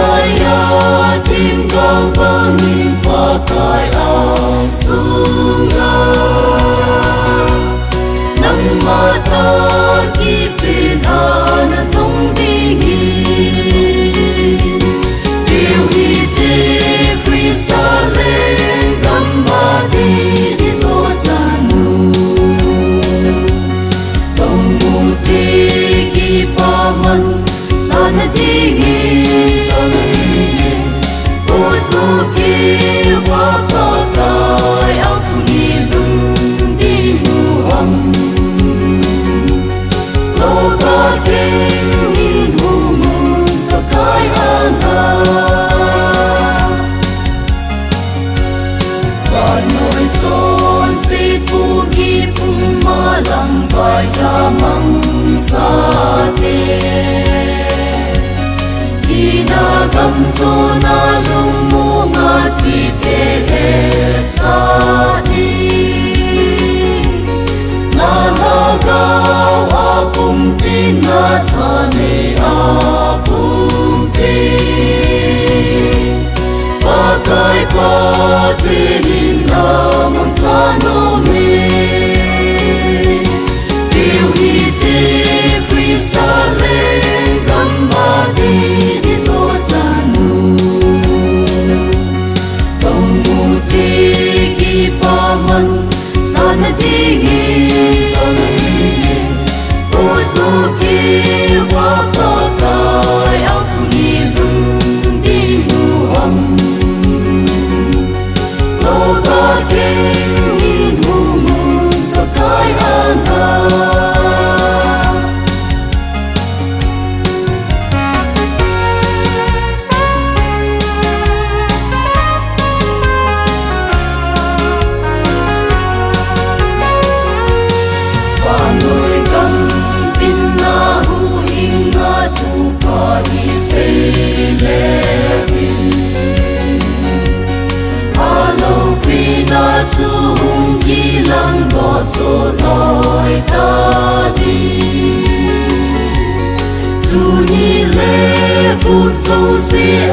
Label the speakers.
Speaker 1: Saya tim kau bangin pakai sunga nang mata kipinana tong dingin Tiu ite kristalen gambadi di sotanu Tongmuti kipaman sana dingin Putuki wapakai ang sungilong di muham Lotaking inhumun pakai anga Panoy son si pugi pumalambay zamang sate Ginagamso na lumunga tipehet sa di Nalagaw apong pinatane apumpi Patay patinin lamang tanome Piwite kristalen gambadi Paman sana dingin Putuki wapakai ang sungilong di muham Lotaking inhumun pakai anga Panoy kang tinahu ingat upadi seilerin Halo pinatsuhong kilang bosotoy tadi Sunile futso si